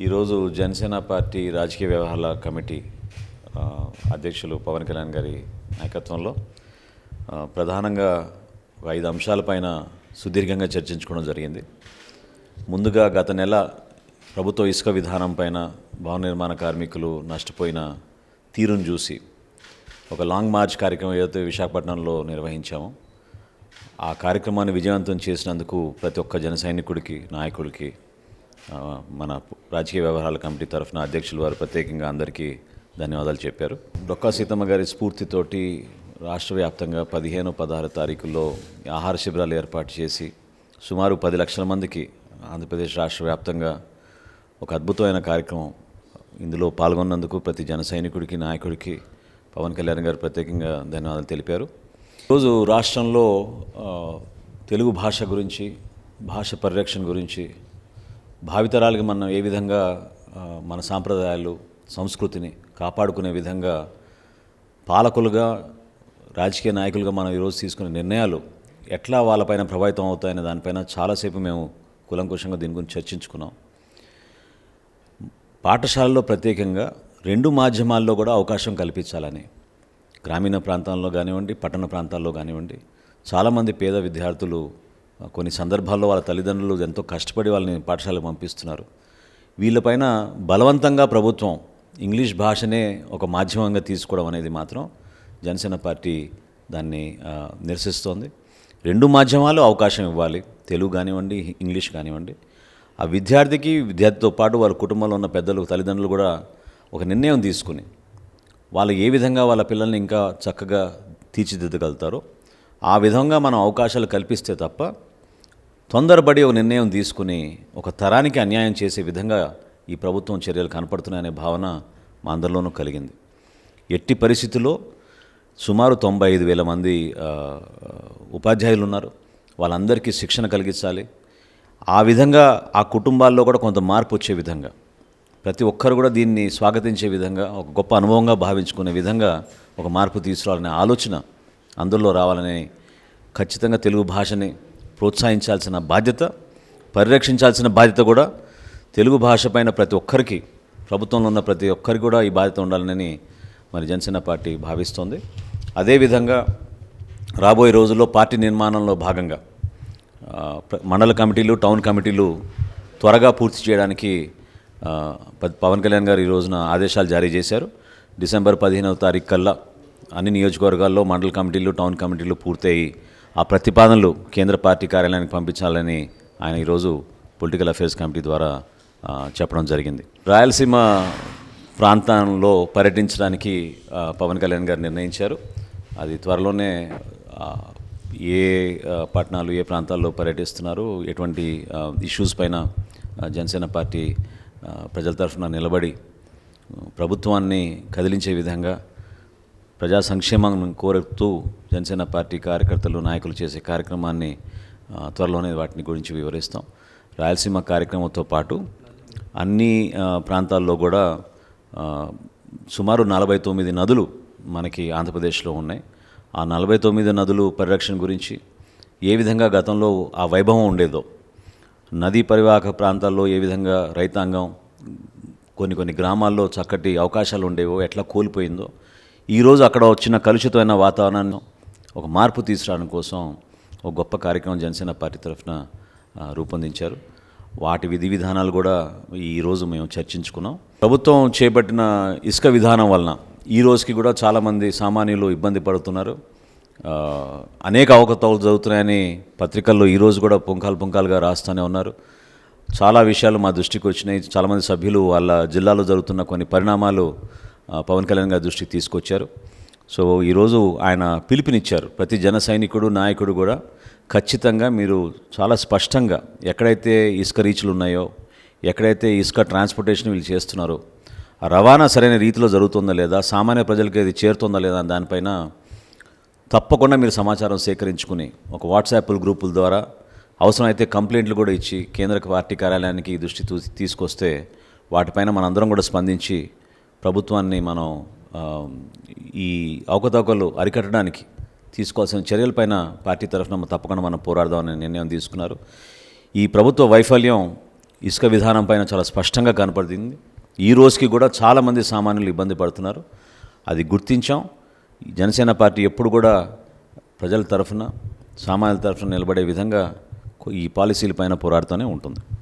ఈరోజు జనసేన పార్టీ రాజకీయ వ్యవహారాల కమిటీ అధ్యక్షులు పవన్ కళ్యాణ్ గారి నాయకత్వంలో ప్రధానంగా 5 అంశాలపైన సుదీర్ఘంగా చర్చించుకోవడం జరిగింది. ముందుగా గత నెల ప్రభుత్వ ఇసుక విధానం పైన భవన నిర్మాణ కార్మికులు నష్టపోయిన తీరును చూసి ఒక లాంగ్ మార్చ్ కార్యక్రమం ఏదైతే విశాఖపట్నంలో నిర్వహించామో ఆ కార్యక్రమాన్ని విజయవంతం చేసినందుకు ప్రతి ఒక్క జన సైనికుడికి నాయకుడికి మన రాజకీయ వ్యవహారాల కమిటీ తరఫున అధ్యక్షులు వారు ప్రత్యేకంగా అందరికీ ధన్యవాదాలు చెప్పారు. డొక్కా సీతమ్మ గారి స్ఫూర్తితోటి రాష్ట్ర వ్యాప్తంగా 15-16 తారీఖుల్లో ఆహార శిబిరాలు ఏర్పాటు చేసి సుమారు 10 లక్షల మందికి ఆంధ్రప్రదేశ్ రాష్ట్ర వ్యాప్తంగా ఒక అద్భుతమైన కార్యక్రమం. ఇందులో పాల్గొన్నందుకు ప్రతి జన సైనికుడికి నాయకుడికి పవన్ కళ్యాణ్ గారు ప్రత్యేకంగా ధన్యవాదాలు తెలిపారు. ఈరోజు రాష్ట్రంలో తెలుగు భాష గురించి, భాష పరిరక్షణ గురించి, భావితరాలకి మనం ఏ విధంగా మన సాంప్రదాయాలు సంస్కృతిని కాపాడుకునే విధంగా పాలకులుగా రాజకీయ నాయకులుగా మనం ఈరోజు తీసుకునే నిర్ణయాలు ఎట్లా వాళ్ళపైన ప్రభావితం అవుతాయనే దానిపైన చాలాసేపు మేము కూలంకుషంగా దీని గురించి చర్చించుకున్నాం. పాఠశాలలో ప్రత్యేకంగా 2 మాధ్యమాల్లో కూడా అవకాశం కల్పించాలని, గ్రామీణ ప్రాంతాల్లో కానివ్వండి, పట్టణ ప్రాంతాల్లో కానివ్వండి, చాలామంది పేద విద్యార్థులు కొన్ని సందర్భాల్లో వాళ్ళ తల్లిదండ్రులు ఎంతో కష్టపడి వాళ్ళని పాఠశాలకు పంపిస్తున్నారు. వీళ్ళపైన బలవంతంగా ప్రభుత్వం ఇంగ్లీష్ భాషనే ఒక మాధ్యమంగా తీసుకోవడం అనేది మాత్రం జనసేన పార్టీ దాన్ని నిరసిస్తోంది. 2 మాధ్యమాలు అవకాశం ఇవ్వాలి, తెలుగు కానివ్వండి, ఇంగ్లీష్ కానివ్వండి. ఆ విద్యార్థితో పాటు వాళ్ళ కుటుంబంలో ఉన్న పెద్దలు, తల్లిదండ్రులు కూడా ఒక నిర్ణయం తీసుకుని వాళ్ళు ఏ విధంగా వాళ్ళ పిల్లల్ని ఇంకా చక్కగా తీర్చిదిద్దగలుగుతారో ఆ విధంగా మనం అవకాశాలు కల్పిస్తే తప్ప తొందరపడి ఒక నిర్ణయం తీసుకుని ఒక తరానికి అన్యాయం చేసే విధంగా ఈ ప్రభుత్వం చర్యలు కనపడుతున్నాయనే భావన మా అందరిలోనూ కలిగింది. ఎట్టి పరిస్థితుల్లో సుమారు 95,000 మంది ఉపాధ్యాయులు ఉన్నారు. వాళ్ళందరికీ శిక్షణ కలిగించాలి. ఆ విధంగా ఆ కుటుంబాల్లో కూడా కొంత మార్పు వచ్చే విధంగా, ప్రతి ఒక్కరు కూడా దీన్ని స్వాగతించే విధంగా, ఒక గొప్ప అనుభవంగా భావించుకునే విధంగా ఒక మార్పు తీసుకురావాలనే ఆలోచన అందులో రావాలని, ఖచ్చితంగా తెలుగు భాషని ప్రోత్సహించాల్సిన బాధ్యత, పరిరక్షించాల్సిన బాధ్యత కూడా తెలుగు భాష పైన ప్రతి ఒక్కరికి, ప్రభుత్వంలో ఉన్న ప్రతి ఒక్కరికి కూడా ఈ బాధ్యత ఉండాలని మరి జనసేన పార్టీ భావిస్తోంది. అదేవిధంగా రాబోయే రోజుల్లో పార్టీ నిర్మాణంలో భాగంగా మండల కమిటీలు, టౌన్ కమిటీలు త్వరగా పూర్తి చేయడానికి పవన్ కళ్యాణ్ గారు ఈ రోజున ఆదేశాలు జారీ చేశారు. డిసెంబర్ 15వ తారీఖు కల్లా అన్ని నియోజకవర్గాల్లో మండల కమిటీలు, టౌన్ కమిటీలు పూర్తయి ఆ ప్రతిపాదనలు కేంద్ర పార్టీ కార్యాలయానికి పంపించాలని ఆయన ఈరోజు పొలిటికల్ అఫేర్స్ కమిటీ ద్వారా చెప్పడం జరిగింది. రాయలసీమ ప్రాంతంలో పర్యటించడానికి పవన్ కళ్యాణ్ గారు నిర్ణయించారు. అది త్వరలోనే ఏ పట్టణాలు, ఏ ప్రాంతాల్లో పర్యటిస్తున్నారు, ఎటువంటి ఇష్యూస్ పైన జనసేన పార్టీ ప్రజల తరఫున నిలబడి ప్రభుత్వాన్ని కదిలించే విధంగా ప్రజా సంక్షేమం కోరుతూ జనసేన పార్టీ కార్యకర్తలు, నాయకులు చేసే కార్యక్రమాన్ని త్వరలోనే వాటిని గురించి వివరిస్తాం. రాయలసీమ కార్యక్రమంతో పాటు అన్ని ప్రాంతాల్లో కూడా సుమారు 49 నదులు మనకి ఆంధ్రప్రదేశ్లో ఉన్నాయి. ఆ 49 నదులు పరిరక్షణ గురించి, ఏ విధంగా గతంలో ఆ వైభవం ఉండేదో, నదీ పరివాహక ప్రాంతాల్లో ఏ విధంగా రైతాంగం కొన్ని గ్రామాల్లో చక్కటి అవకాశాలు ఉండేవో ఎట్లా కోల్పోయిందో, ఈరోజు అక్కడ వచ్చిన కలుషితమైన వాతావరణాన్ని ఒక మార్పు తీసుకురావడం కోసం ఒక గొప్ప కార్యక్రమం జనసేన పార్టీ తరఫున రూపొందించారు. వాటి విధి విధానాలు కూడా ఈరోజు మేము చర్చించుకున్నాం. ప్రభుత్వం చేపట్టిన ఇసుక విధానం వలన ఈ రోజుకి కూడా చాలామంది సామాన్యులు ఇబ్బంది పడుతున్నారు. అనేక అవకతవకలు జరుగుతున్నాయని పత్రికల్లో ఈరోజు కూడా పుంకాలుగా రాస్తూనే ఉన్నారు. చాలా విషయాలు మా దృష్టికి వచ్చినాయి. చాలామంది సభ్యులు వాళ్ళ జిల్లాలో జరుగుతున్న కొన్ని పరిణామాలు పవన్ కళ్యాణ్ గారి దృష్టికి తీసుకొచ్చారు. సో ఈరోజు ఆయన పిలుపునిచ్చారు. ప్రతి జన సైనికుడు, నాయకుడు కూడా ఖచ్చితంగా మీరు చాలా స్పష్టంగా ఎక్కడైతే ఇసుక రీచ్లు ఉన్నాయో, ఎక్కడైతే ఇసుక ట్రాన్స్పోర్టేషన్ వీళ్ళు చేస్తున్నారో, ఆ రవాణా సరైన రీతిలో జరుగుతుందా లేదా, సామాన్య ప్రజలకి అది చేరుతుందా లేదా దానిపైన తప్పకుండా మీరు సమాచారం సేకరించుకుని ఒక వాట్సాప్ గ్రూపుల ద్వారా అవసరమైతే కంప్లైంట్లు కూడా ఇచ్చి కేంద్ర పార్టీ కార్యాలయానికి దృష్టి తీసుకొస్తే వాటిపైన మనందరం కూడా స్పందించి ప్రభుత్వాన్ని మనం ఈ అవకతవకలు అరికట్టడానికి తీసుకోవాల్సిన చర్యలపైన పార్టీ తరఫున తప్పకుండా మనం పోరాడదామని నిర్ణయం తీసుకున్నారు. ఈ ప్రభుత్వ వైఫల్యం ఇసుక విధానం పైన చాలా స్పష్టంగా కనపడుతుంది. ఈ రోజుకి కూడా చాలామంది సామాన్యులు ఇబ్బంది పడుతున్నారు. అది గుర్తించాం. జనసేన పార్టీ ఎప్పుడు కూడా ప్రజల తరఫున, సామాన్యుల తరఫున నిలబడే విధంగా ఈ పాలసీల పైన పోరాడుతూనే ఉంటుంది.